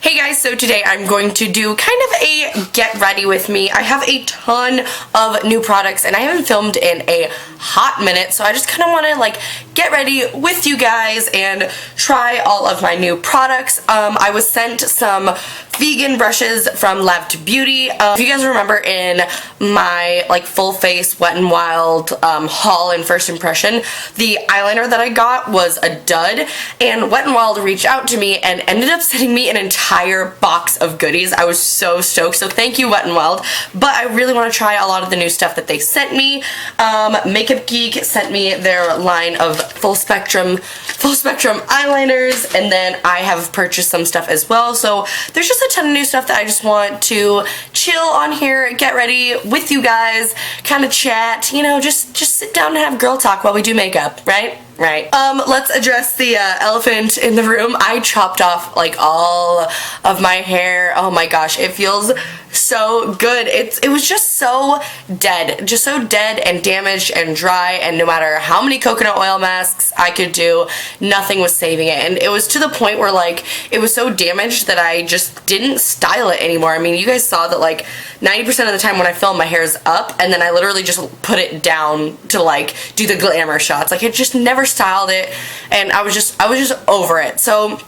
Hey guys, so today I'm going to do kind of a get ready with me. I have a ton of new products and I haven't filmed in a hot minute, so I just kind of want to like get ready with you guys and try all of my new products. I was sent some vegan brushes from Lab2 Beauty. If you guys remember in my like full face Wet n Wild haul and first impression, the eyeliner that I got was a dud, and Wet n Wild reached out to me and ended up sending me an entire box of goodies. I was so stoked, so thank you Wet n Wild, but I really want to try a lot of the new stuff that they sent me. Makeup Geek sent me their line of full spectrum eyeliners, and then I have purchased some stuff as well, so there's just a ton of new stuff that I just want to chill on here, get ready with you guys, kind of chat, you know, just sit down and have girl talk while we do makeup, right? Right. Let's address the elephant in the room. I chopped off like all of my hair. Oh my gosh, it feels so good. It was just so dead and damaged and dry, and no matter how many coconut oil masks I could do, nothing was saving it. And it was to the point where like it was so damaged that I just didn't style it anymore. I mean, you guys saw that like 90% of the time when I film, my hair's up, and then I literally just put it down to like do the glamour shots. Like, it just never styled it, and I was just over it. So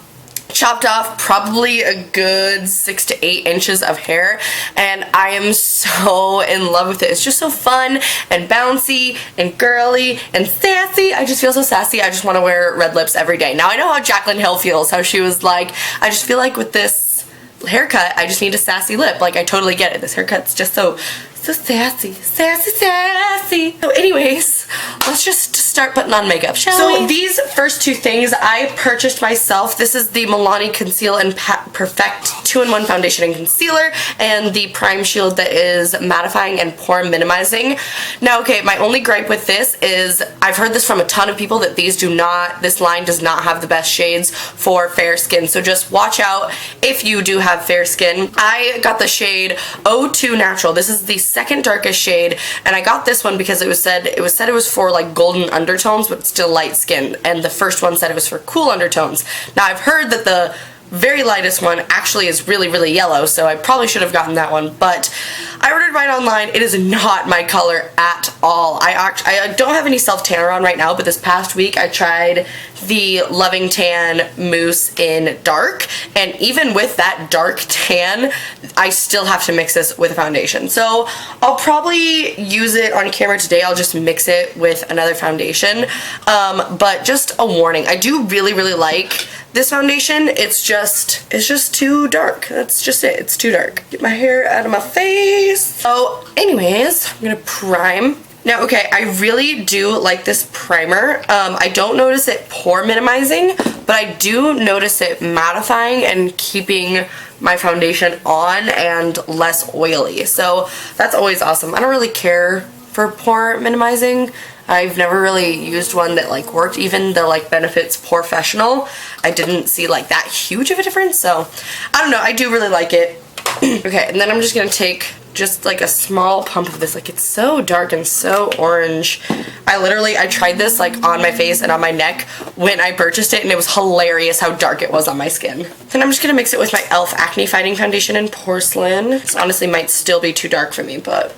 chopped off probably a good 6 to 8 inches of hair, and I am so in love with it. It's just so fun and bouncy and girly and sassy. I just feel so sassy. I just want to wear red lips every day. Now I know how Jaclyn Hill feels, how she was like, I just feel like with this haircut I just need a sassy lip. Like, I totally get it. This haircut's just so sassy. So anyways, let's just start putting on makeup, shall we? So these first two things I purchased myself. This is the Milani Conceal and Perfect 2-in-1 foundation and concealer, and the Prime Shield that is mattifying and pore minimizing. Now, okay, my only gripe with this is I've heard this from a ton of people that this line does not have the best shades for fair skin, so just watch out if you do have fair skin. I got the shade 02 Natural. This is the second darkest shade, and I got this one because it was said it was for like golden undertones but still light skin, and the first one said it was for cool undertones. Now I've heard that the very lightest one actually is really yellow, so I probably should have gotten that one, but I ordered mine online. It is not my color at all. I don't have any self-tanner on right now, but this past week I tried the Loving Tan Mousse in dark, and even with that dark tan, I still have to mix this with a foundation. So I'll probably use it on camera today. I'll just mix it with another foundation, but just a warning, I do really like this foundation. It's just too dark. That's just it. It's too dark. Get my hair out of my face. So anyways, I'm gonna prime. Now, okay, I really do like this primer. I don't notice it pore minimizing, but I do notice it mattifying and keeping my foundation on and less oily. So that's always awesome. I don't really care for pore minimizing. I've never really used one that like worked. Even the like Benefits Porefessional, I didn't see like that huge of a difference. So I don't know, I do really like it. Okay, and then I'm just gonna take just like a small pump of this. Like, it's so dark and so orange. I tried this like on my face and on my neck when I purchased it, and it was hilarious how dark it was on my skin. Then I'm just gonna mix it with my e.l.f. Acne Fighting Foundation in Porcelain. This honestly might still be too dark for me, but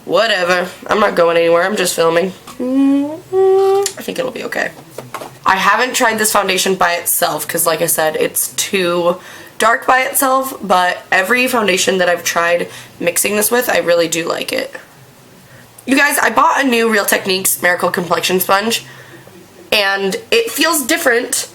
whatever. I'm not going anywhere. I'm just filming. I think it'll be okay. I haven't tried this foundation by itself because, like I said, it's too dark by itself, but every foundation that I've tried mixing this with, I really do like it. You guys, I bought a new Real Techniques Miracle Complexion Sponge, and it feels different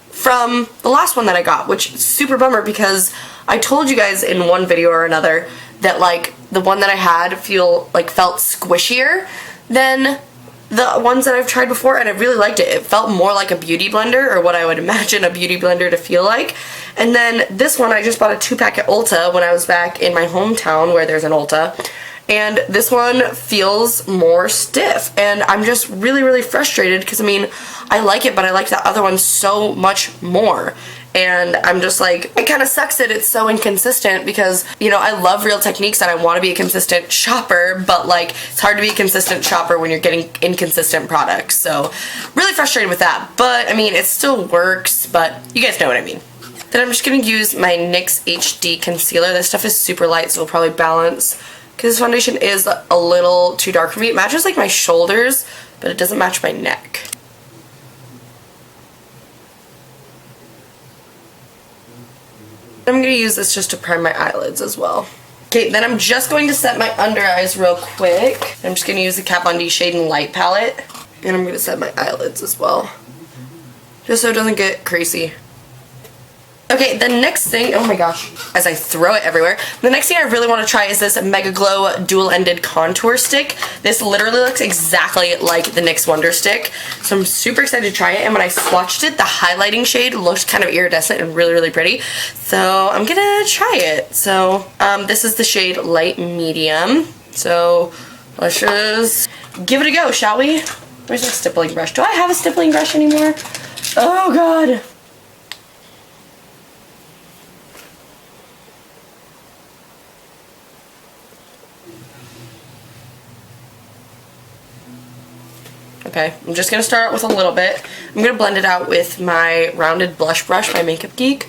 from the last one that I got, which is super bummer because I told you guys in one video or another that like the one that I had felt squishier than the ones that I've tried before, and I really liked it. It felt more like a beauty blender, or what I would imagine a beauty blender to feel like. And then this one, I just bought a 2-pack at Ulta when I was back in my hometown where there's an Ulta, and this one feels more stiff, and I'm just really frustrated because I mean, I like it, but I like the other one so much more. And I'm just like, it kind of sucks that it's so inconsistent because, you know, I love Real Techniques and I want to be a consistent shopper, but like, it's hard to be a consistent shopper when you're getting inconsistent products. So really frustrated with that, but I mean, it still works, but you guys know what I mean. Then I'm just going to use my NYX HD concealer. This stuff is super light, so it'll probably balance, because this foundation is a little too dark for me. It matches like my shoulders, but it doesn't match my neck. I'm going to use this just to prime my eyelids as well. Okay, then I'm just going to set my under eyes real quick. I'm just going to use the Kat Von D Shade and Light palette. And I'm going to set my eyelids as well, just so it doesn't get crazy. Okay, the next thing, oh my gosh, as I throw it everywhere, the next thing I really want to try is this Mega Glow dual-ended contour stick. This literally looks exactly like the NYX Wonder Stick, so I'm super excited to try it. And when I swatched it, the highlighting shade looked kind of iridescent and really, really pretty, so I'm gonna try it. So this is the shade Light Medium, so let's just give it a go, shall we? Where's my stippling brush? Do I have a stippling brush anymore? Oh god. Okay, I'm just going to start with a little bit. I'm going to blend it out with my rounded blush brush by Makeup Geek.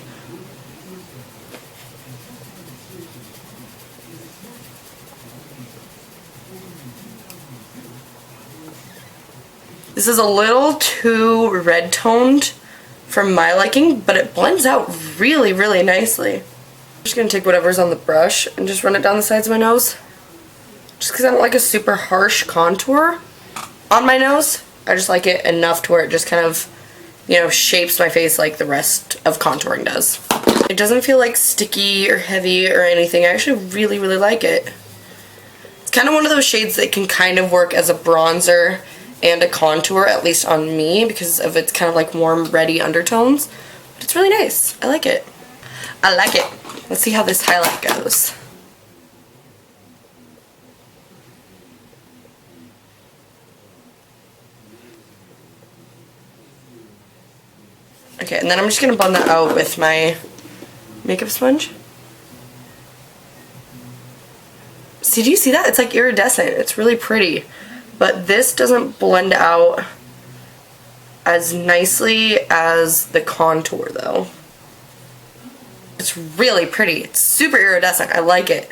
This is a little too red toned for my liking, but it blends out really, really nicely. I'm just going to take whatever's on the brush and just run it down the sides of my nose. Just because I don't like a super harsh contour on my nose. I just like it enough to where it just kind of, you know, shapes my face like the rest of contouring does. It doesn't feel like sticky or heavy or anything. I actually really, really like it. It's kind of one of those shades that can kind of work as a bronzer and a contour, at least on me, because of its kind of like warm, reddy undertones. But it's really nice. I like it. I like it. Let's see how this highlight goes. Okay, and then I'm just going to blend that out with my makeup sponge. See, do you see that? It's like iridescent. It's really pretty. But this doesn't blend out as nicely as the contour, though. It's really pretty. It's super iridescent. I like it.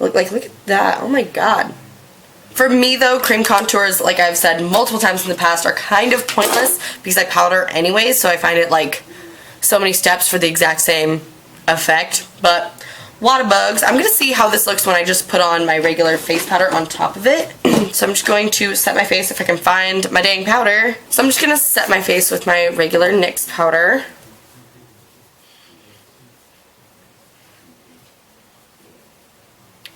Look at that. Oh my god. For me, though, cream contours, like I've said multiple times in the past, are kind of pointless because I powder anyways, so I find it like so many steps for the exact same effect. But water bugs. I'm going to see how this looks when I just put on my regular face powder on top of it. So I'm just going to set my face if I can find my dang powder. So I'm just going to set my face with my regular NYX powder.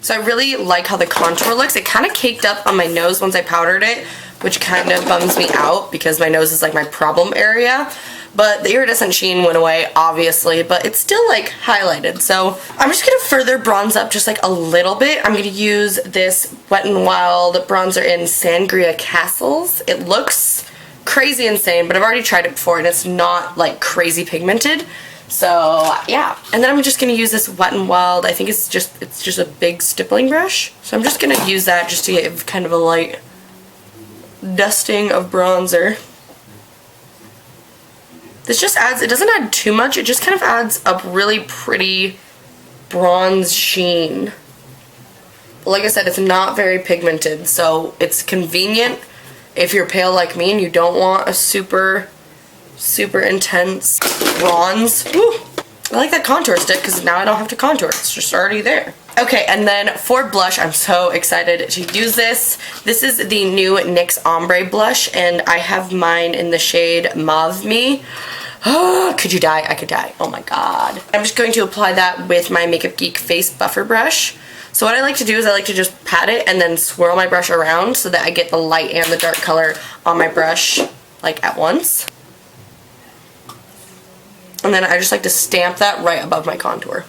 So I really like how the contour looks. It kind of caked up on my nose once I powdered it, which kind of bums me out because my nose is like my problem area. But the iridescent sheen went away, obviously, but it's still like highlighted. So I'm just going to further bronze up just like a little bit. I'm going to use this Wet n Wild bronzer in Sangria Castles. It looks crazy insane, but I've already tried it before and it's not like crazy pigmented. So yeah, and then I'm just going to use this Wet n Wild. I think it's just a big stippling brush. So I'm just going to use that just to give kind of a light dusting of bronzer. This just adds, it doesn't add too much, it just kind of adds a really pretty bronze sheen. Like I said, it's not very pigmented, so it's convenient if you're pale like me and you don't want a super intense bronze. Woo! I like that contour stick because now I don't have to contour, it's just already there. Okay, and then for blush, I'm so excited to use this. This is the new NYX Ombre blush, and I have mine in the shade Mauve Me. Oh, could you die? I could die. Oh my god. I'm just going to apply that with my Makeup Geek face buffer brush. So what I like to do is I like to just pat it and then swirl my brush around so that I get the light and the dark color on my brush like at once. And then I just like to stamp that right above my contour.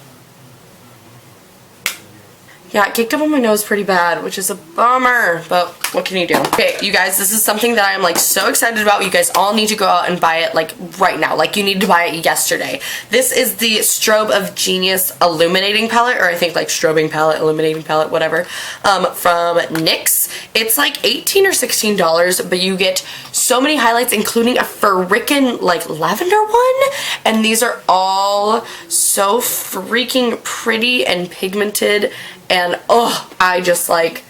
Yeah, it kicked up on my nose pretty bad, which is a bummer, but what can you do? Okay, you guys, this is something that I am like so excited about. You guys all need to go out and buy it like right now. Like you need to buy it yesterday. This is the Strobe of Genius Illuminating Palette, or I think like strobing palette, illuminating palette, whatever, from NYX. It's like $18 or $16, but you get so many highlights, including a frickin' like lavender one, and these are all so freaking pretty and pigmented, and oh, I just like,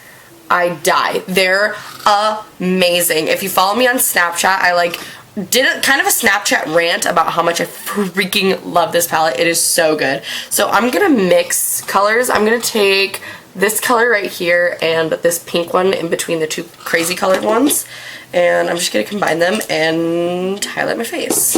I die. They're amazing. If you follow me on Snapchat, I like did a kind of a Snapchat rant about how much I freaking love this palette. It is so good. So I'm gonna mix colors. I'm gonna take this color right here and this pink one in between the two crazy colored ones, and I'm just gonna combine them and highlight my face.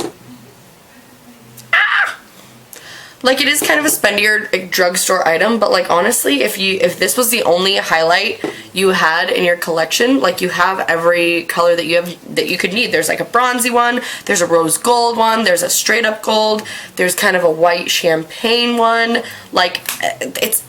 Like, it is kind of a spendier like, drugstore item, but like honestly, if this was the only highlight you had in your collection, like you have every color that you could need. There's like a bronzy one, there's a rose gold one, there's a straight up gold, there's kind of a white champagne one. Like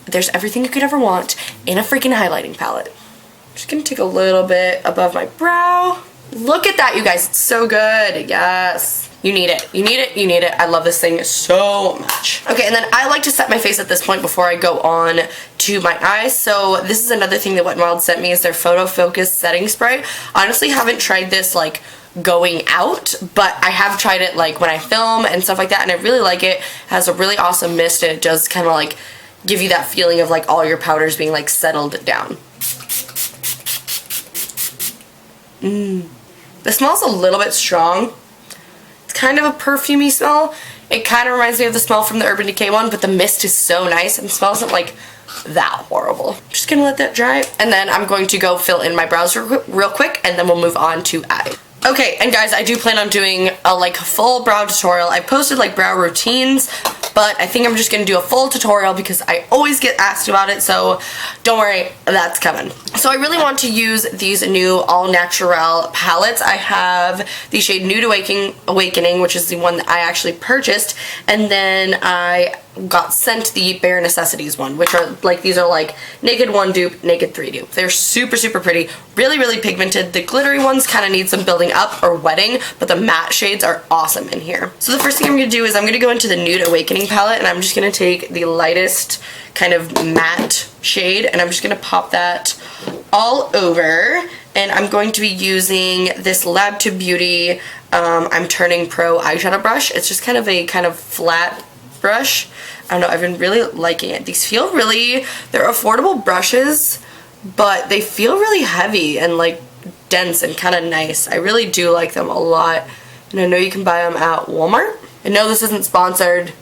there's everything you could ever want in a freaking highlighting palette. I'm just gonna take a little bit above my brow. Look at that, you guys, it's so good. Yes. You need it. You need it. You need it. I love this thing so much. Okay, and then I like to set my face at this point before I go on to my eyes. So this is another thing that Wet n Wild sent me is their photofocus setting spray. Honestly, haven't tried this like going out, but I have tried it like when I film and stuff like that, and I really like it. It has a really awesome mist, and it does kind of like give you that feeling of like all your powders being like settled down. The smell's a little bit strong. Kind of a perfumey smell. It kind of reminds me of the smell from the Urban Decay one, but the mist is so nice and smells not like that horrible. Just gonna let that dry, and then I'm going to go fill in my brows real quick, and then we'll move on to eyes. Okay, and guys, I do plan on doing a like full brow tutorial. I posted like brow routines, but I think I'm just gonna do a full tutorial because I always get asked about it, so don't worry, that's coming. So I really want to use these new all natural palettes. I have the shade Nude Awakening, which is the one that I actually purchased, and then I got sent the Bare Necessities one, which are like, these are like Naked 1 dupe, Naked 3 dupe. They're super, super pretty, really, really pigmented. The glittery ones kind of need some building up or wetting, but the matte shades are awesome in here. So the first thing I'm going to do is I'm going to go into the Nude Awakening palette, and I'm just going to take the lightest kind of matte shade, and I'm just going to pop that all over, and I'm going to be using this Lab to Beauty I'm Turning Pro eyeshadow brush. It's just kind of flat brush. I don't know, I've been really liking it. These feel really, they're affordable brushes, but they feel really heavy and like dense and kind of nice. I really do like them a lot, and I know you can buy them at Walmart. I know this isn't sponsored.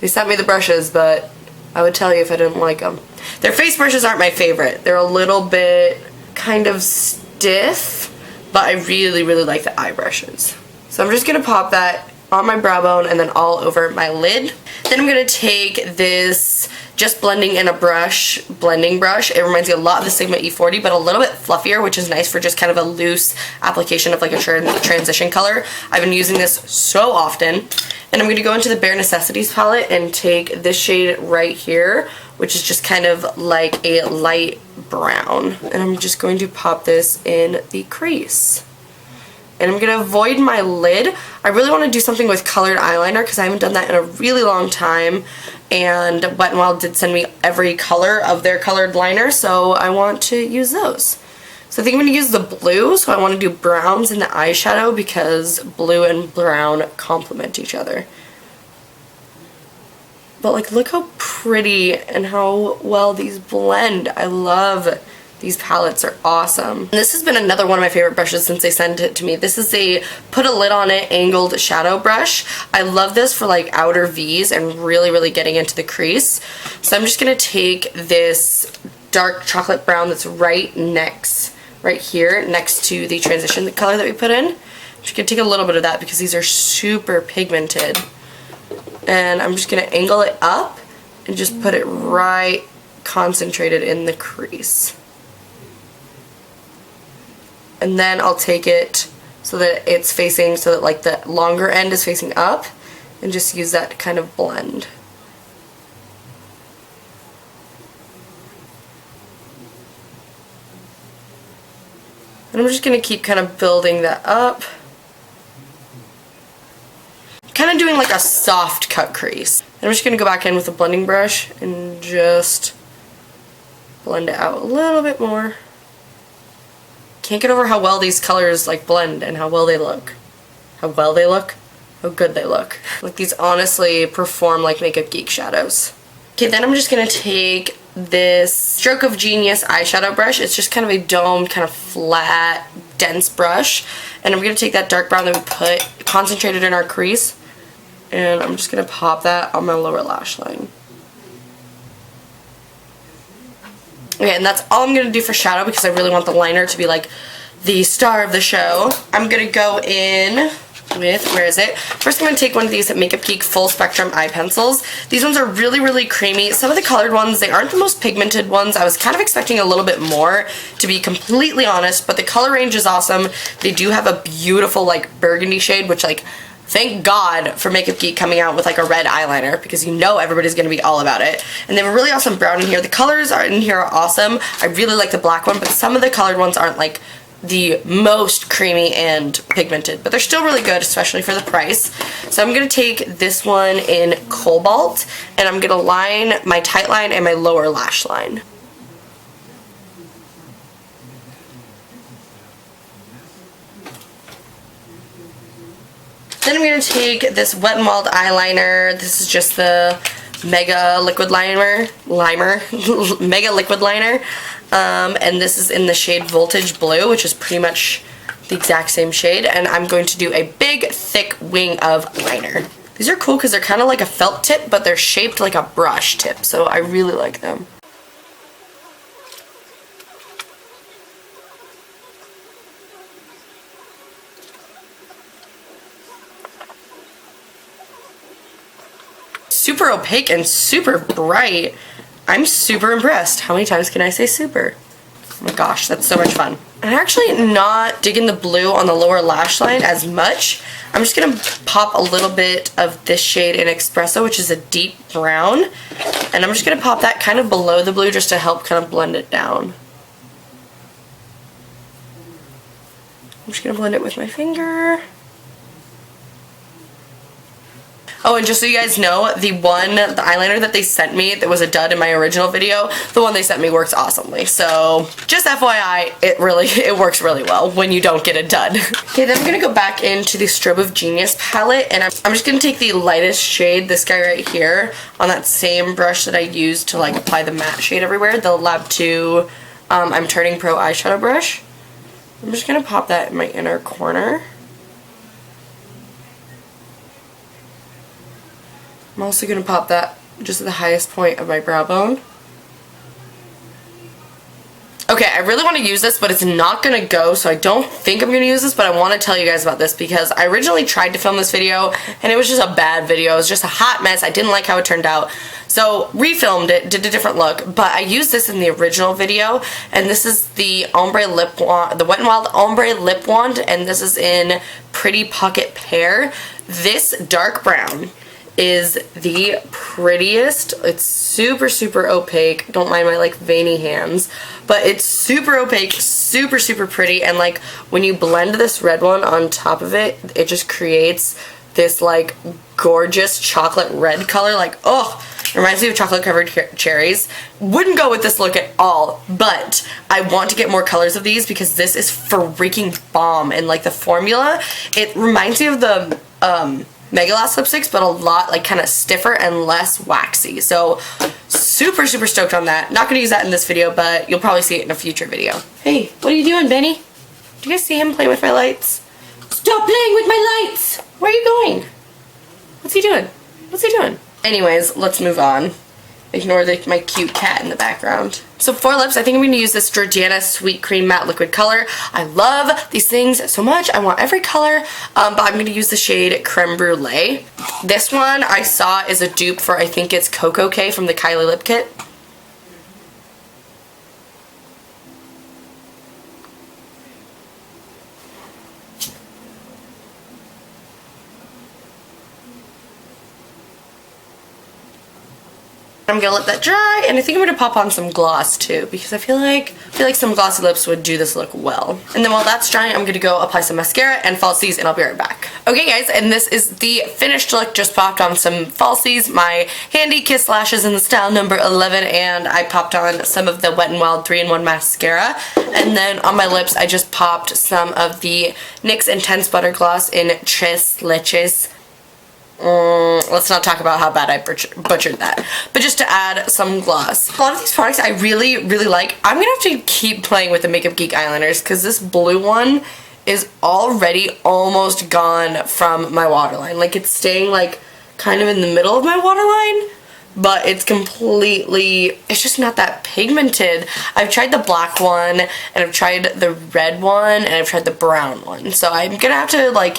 They sent me the brushes, but I would tell you if I didn't like them. Their face brushes aren't my favorite. They're a little bit kind of stiff, but I really, really like the eye brushes. So I'm just going to pop that on my brow bone and then all over my lid. Then I'm going to take this Just Blending in a Brush blending brush. It reminds me a lot of the Sigma E40, but a little bit fluffier, which is nice for just kind of a loose application of like a transition color. I've been using this so often. And I'm going to go into the Bare Necessities palette and take this shade right here, which is just kind of like a light brown. And I'm just going to pop this in the crease. And I'm going to avoid my lid. I really want to do something with colored eyeliner because I haven't done that in a really long time. And Wet n Wild did send me every color of their colored liner, so I want to use those. So I think I'm going to use the blue, so I want to do browns in the eyeshadow because blue and brown complement each other. But like, look how pretty and how well these blend. I love these palettes, are awesome. And this has been another one of my favorite brushes since they sent it to me. This is a put a lid on it angled shadow brush. I love this for like outer V's and really, really getting into the crease. So I'm just gonna take this dark chocolate brown that's right here next to the transition color that we put in. I'm just gonna take a little bit of that because these are super pigmented. And I'm just gonna angle it up and just put it right concentrated in the crease. And then I'll take it so that it's facing, so that like the longer end is facing up, and just use that to kind of blend. And I'm just going to keep kind of building that up. Kind of doing like a soft cut crease. And I'm just going to go back in with a blending brush and just blend it out a little bit more. can't get over how well these colors like blend and how well they look. How well they look? How good they look. Like these honestly perform like Makeup Geek shadows. Okay, then I'm just gonna take this Stroke of Genius eyeshadow brush. It's just kind of a domed, kind of flat, dense brush. And I'm gonna take that dark brown that we put concentrated in our crease, and I'm just gonna pop that on my lower lash line. Okay, and that's all I'm gonna do for shadow because I really want the liner to be like the star of the show. I'm gonna go in with, where is it? First I'm going to take one of these Makeup Geek Full Spectrum eye pencils. These ones are really, really creamy. Some of the colored ones, they aren't the most pigmented ones. I was kind of expecting a little bit more, to be completely honest, but the color range is awesome. They do have a beautiful like burgundy shade, which like, thank God for Makeup Geek coming out with like a red eyeliner, because you know everybody's going to be all about it. And they have a really awesome brown in here. The colors are in here are awesome. I really like the black one, but some of the colored ones aren't like the most creamy and pigmented, but they're still really good, especially for the price. So I'm going to take this one in Cobalt, and I'm going to line my tight line and my lower lash line. Then I'm going to take this Wet n Wild eyeliner. This is just the Mega Liquid Liner, Mega Liquid Liner. And this is in the shade Voltage Blue, which is pretty much the exact same shade. And I'm going to do a big, thick wing of liner. These are cool because they're kind of like a felt tip, but they're shaped like a brush tip, so I really like them. Super opaque and super bright. I'm super impressed. How many times can I say super? Oh my gosh, that's so much fun. I'm actually not digging the blue on the lower lash line as much. I'm just gonna pop a little bit of this shade in Espresso, which is a deep brown. And I'm just gonna pop that kind of below the blue just to help kind of blend it down. I'm just gonna blend it with my finger. Oh, and just so you guys know, the eyeliner that they sent me that was a dud in my original video, the one they sent me works awesomely. So, just FYI, it works really well when you don't get a dud. Okay, then I'm going to go back into the Strobe of Genius palette, and I'm just going to take the lightest shade, this guy right here, on that same brush that I used to like apply the matte shade everywhere, the Lab 2 I'm Turning Pro eyeshadow brush. I'm just going to pop that in my inner corner. I'm also going to pop that just at the highest point of my brow bone. Okay, I really want to use this, but it's not going to go, so I don't think I'm going to use this, but I want to tell you guys about this because I originally tried to film this video, and it was just a bad video. It was just a hot mess. I didn't like how it turned out. So, refilmed it, did a different look, but I used this in the original video, and this is the Ombre Lip Wand, the Wet n Wild Ombre Lip Wand, and this is in Pretty Pocket Pear. This dark brown is the prettiest. It's super, super opaque. Don't mind my like veiny hands, but it's super opaque, super, super pretty, and like when you blend this red one on top of it, it just creates this like gorgeous chocolate red color. Like, oh, it reminds me of chocolate covered cherries. Wouldn't go with this look at all, but I want to get more colors of these because this is freaking bomb. And like the formula, it reminds me of the Mega Lash lipsticks, but a lot like kind of stiffer and less waxy. So super, super stoked on that. Not going to use that in this video, but you'll probably see it in a future video. Hey, what are you doing, Benny? Do you guys see him playing with my lights? Stop playing with my lights! Where are you going? What's he doing? What's he doing? Anyways, let's move on. Ignore my cute cat in the background. So for lips, I think I'm going to use this Jordanna Sweet Cream Matte Liquid Color. I love these things so much. I want every color, but I'm going to use the shade Creme Brulee. This one I saw is a dupe for, I think it's Coco K from the Kylie Lip Kit. I'm gonna let that dry, and I think I'm gonna pop on some gloss too because I feel like some glossy lips would do this look well. And then while that's drying, I'm gonna go apply some mascara and falsies, and I'll be right back. Okay guys, and this is the finished look. Just popped on some falsies, my Handy Kiss lashes in the style number 11, and I popped on some of the Wet n Wild 3-in-1 mascara. And then on my lips, I just popped some of the NYX Intense Butter Gloss in Leches. Let's not talk about how bad I butchered that. But just to add some gloss. A lot of these products I really, really like. I'm going to have to keep playing with the Makeup Geek eyeliners because this blue one is already almost gone from my waterline. Like, it's staying like kind of in the middle of my waterline, but it's completely, it's just not that pigmented. I've tried the black one, and I've tried the red one, and I've tried the brown one. So I'm gonna have to like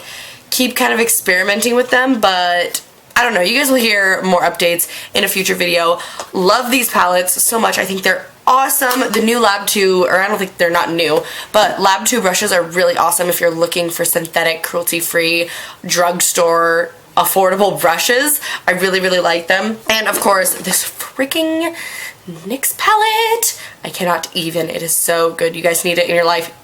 keep kind of experimenting with them, but I don't know. You guys will hear more updates in a future video. Love these palettes so much. I think they're awesome. The new Lab 2, or I don't think they're not new, but Lab 2 brushes are really awesome if you're looking for synthetic, cruelty-free, drugstore, affordable brushes. I really, really like them. And of course, this freaking NYX palette. I cannot even. It is so good. You guys need it in your life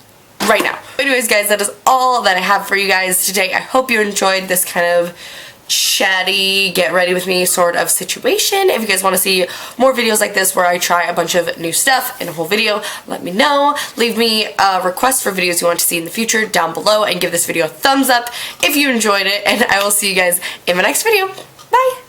right now. Anyways, guys, that is all that I have for you guys today. I hope you enjoyed this kind of chatty, get ready with me sort of situation. If you guys want to see more videos like this where I try a bunch of new stuff in a whole video, let me know. Leave me a request for videos you want to see in the future down below, and give this video a thumbs up if you enjoyed it, and I will see you guys in my next video. Bye!